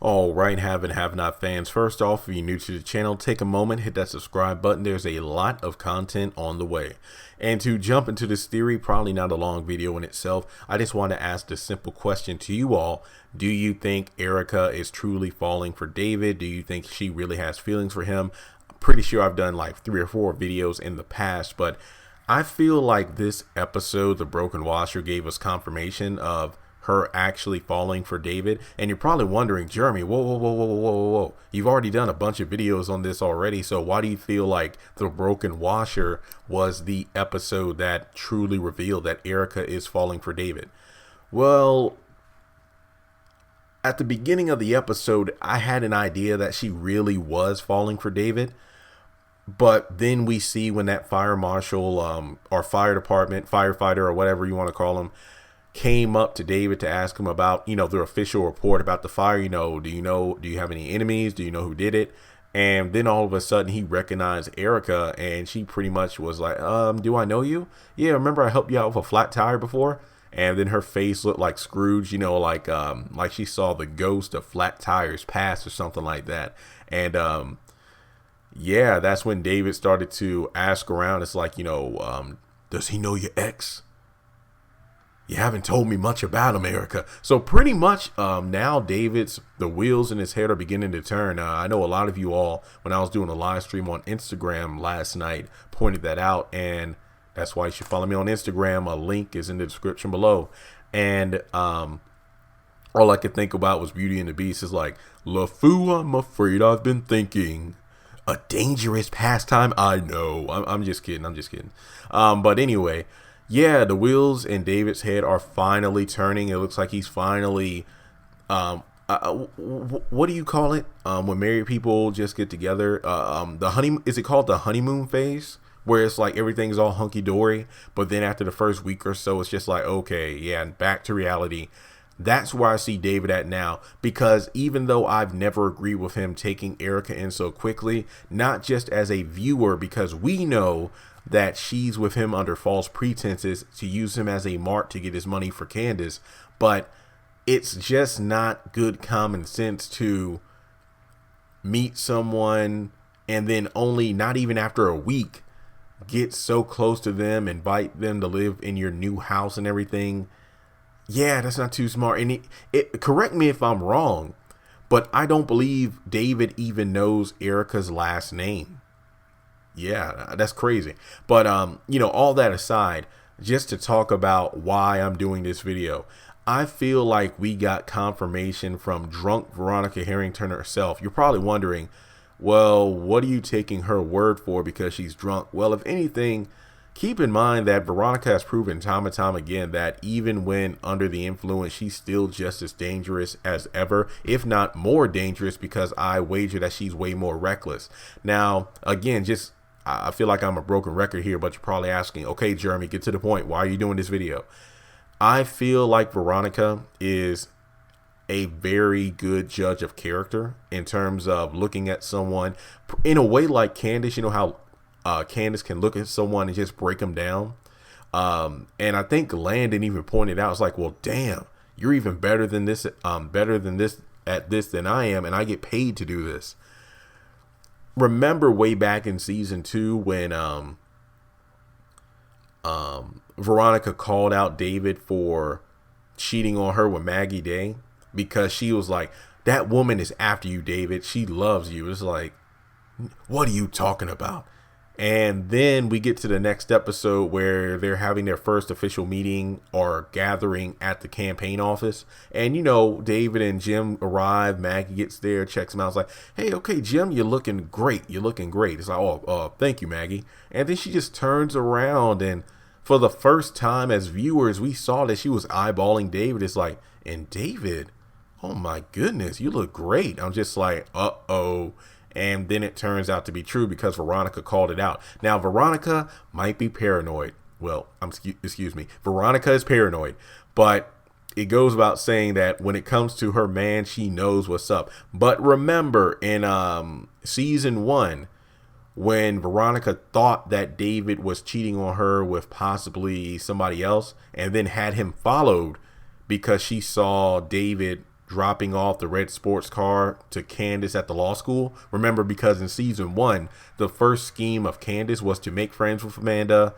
All right, have and have not fans. First off, if you're new to the channel, take a moment, hit that subscribe button. There's a lot of content on the way. And to jump into this theory, probably not a long video in itself, I just want to ask this simple question to you all. Do you think Erica is truly falling for David? Do you think she really has feelings for him? I'm pretty sure I've done like 3 or 4 videos in the past, but I feel like this episode, The Broken Washer, gave us confirmation of her actually falling for David. And you're probably wondering, Jeremy, whoa. You've already done a bunch of videos on this already. So why do you feel like The Broken Washer was the episode that truly revealed that Erica is falling for David? Well, at the beginning of the episode, I had an idea that she really was falling for David. But then we see when that fire marshal or fire department, firefighter or whatever you want to call him, came up to David to ask him about, their official report about the fire. Do you have any enemies? Do you know who did it? And then all of a sudden he recognized Erica, and she pretty much was like, do I know you? Yeah, remember I helped you out with a flat tire before? And then her face looked like Scrooge, like she saw the ghost of flat tires pass or something like that. And yeah, that's when David started to ask around. It's like, does he know your ex? You haven't told me much about him, Erica. So pretty much now the wheels in his head are beginning to turn. I know a lot of you all, when I was doing a live stream on Instagram last night, pointed that out. And that's why you should follow me on Instagram. A link is in the description below. And all I could think about was Beauty and the Beast. Is like, LeFou, I'm afraid I've been thinking. A dangerous pastime. I know. I'm just kidding. But anyway, yeah, the wheels in David's head are finally turning. It looks like he's finally, what do you call it? When married people just get together, is it called the honeymoon phase? Where it's like everything's all hunky dory, but then after the first week or so, it's just like, okay, yeah, back to reality. That's where I see David at now, because even though I've never agreed with him taking Erica in so quickly, not just as a viewer, because we know that she's with him under false pretenses to use him as a mark to get his money for Candace, but it's just not good common sense to meet someone and then only not even after a week get so close to them, invite them to live in your new house and everything. Yeah, that's not too smart. And correct me if I'm wrong, but I don't believe David even knows Erica's last name. Yeah, that's crazy. But, all that aside, just to talk about why I'm doing this video, I feel like we got confirmation from drunk Veronica Harrington herself. You're probably wondering, well, what are you taking her word for because she's drunk? Well, if anything, keep in mind that Veronica has proven time and time again that even when under the influence, she's still just as dangerous as ever, if not more dangerous, because I wager that she's way more reckless. Now, again, I feel like I'm a broken record here, but you're probably asking, okay, Jeremy, get to the point. Why are you doing this video? I feel like Veronica is a very good judge of character in terms of looking at someone in a way like Candace. You know how Candace can look at someone and just break them down. And I think Landon even pointed out, it's like, well, damn, you're even better than this at this than I am, and I get paid to do this. Remember way back in season 2 when Veronica called out David for cheating on her with Maggie Day, because she was like, that woman is after you, David. She loves you. It's like, what are you talking about? And then we get to the next episode where they're having their first official meeting or gathering at the campaign office. And, David and Jim arrive. Maggie gets there, checks him out. It's like, hey, okay, Jim, you're looking great. You're looking great. It's like, oh, thank you, Maggie. And then she just turns around, and for the first time as viewers, we saw that she was eyeballing David. It's like, and David, oh my goodness, you look great. I'm just like, uh-oh. And then it turns out to be true because Veronica called it out. Now, Veronica might be paranoid. Well, excuse me. Veronica is paranoid, but it goes without saying that when it comes to her man, she knows what's up. But remember in season 1, when Veronica thought that David was cheating on her with possibly somebody else, and then had him followed because she saw David dropping off the red sports car to Candace at the law school. Remember, because in season 1, the first scheme of Candace was to make friends with Amanda,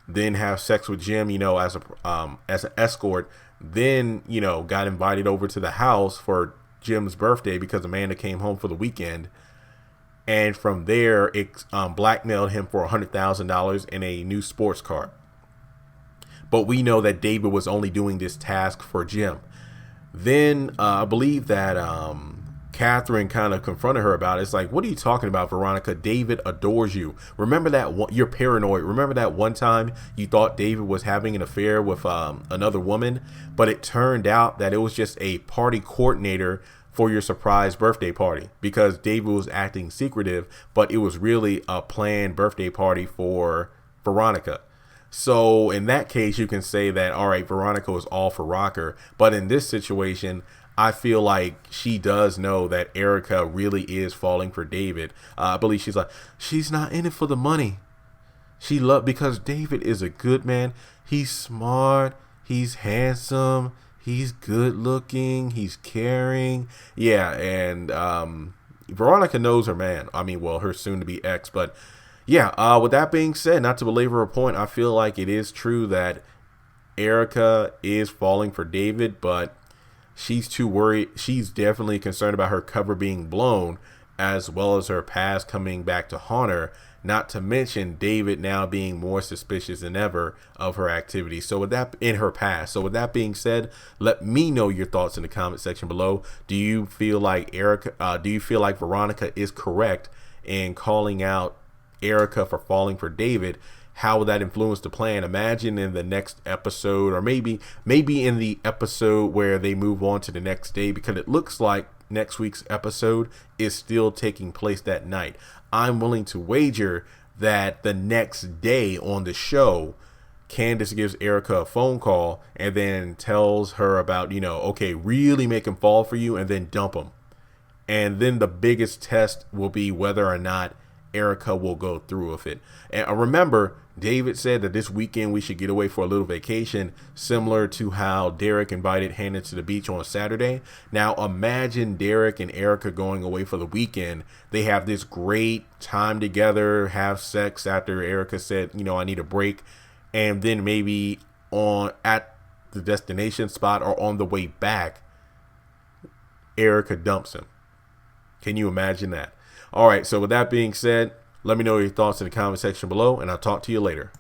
then have sex with Jim, as an escort, then, got invited over to the house for Jim's birthday because Amanda came home for the weekend. And from there, it blackmailed him for $100,000 in a new sports car. But we know that David was only doing this task for Jim. Then I believe that Catherine kind of confronted her about it. It's like, what are you talking about, Veronica? David adores you. Remember that you're paranoid. Remember that one time you thought David was having an affair with another woman, but it turned out that it was just a party coordinator for your surprise birthday party, because David was acting secretive, but it was really a planned birthday party for Veronica. So in that case, you can say that, all right, Veronica was all for Rocker. But in this situation, I feel like she does know that Erica really is falling for David. I believe she's like, she's not in it for the money. Because David is a good man. He's smart. He's handsome. He's good looking. He's caring. Yeah. And Veronica knows her man. Her soon to be ex. But yeah, with that being said, not to belabor a point, I feel like it is true that Erica is falling for David, but she's too worried. She's definitely concerned about her cover being blown, as well as her past coming back to haunt her, not to mention David now being more suspicious than ever of her activities. So with that in her past. So with that being said, let me know your thoughts in the comment section below. Do you feel like Veronica is correct in calling out Erica for falling for David? How would that influence the plan? Imagine in the next episode, or maybe in the episode where they move on to the next day, because it looks like next week's episode is still taking place that night. I'm willing to wager that the next day on the show, Candace gives Erica a phone call and then tells her about, okay, really make him fall for you and then dump him. And then the biggest test will be whether or not Erica will go through with it. And remember, David said that this weekend we should get away for a little vacation, similar to how Derek invited Hannah to the beach on Saturday. Now imagine Derek and Erica going away for the weekend. They have this great time together, have sex after Erica said, I need a break. And then maybe at the destination spot or on the way back, Erica dumps him. Can you imagine that? All right, so with that being said, let me know your thoughts in the comment section below, and I'll talk to you later.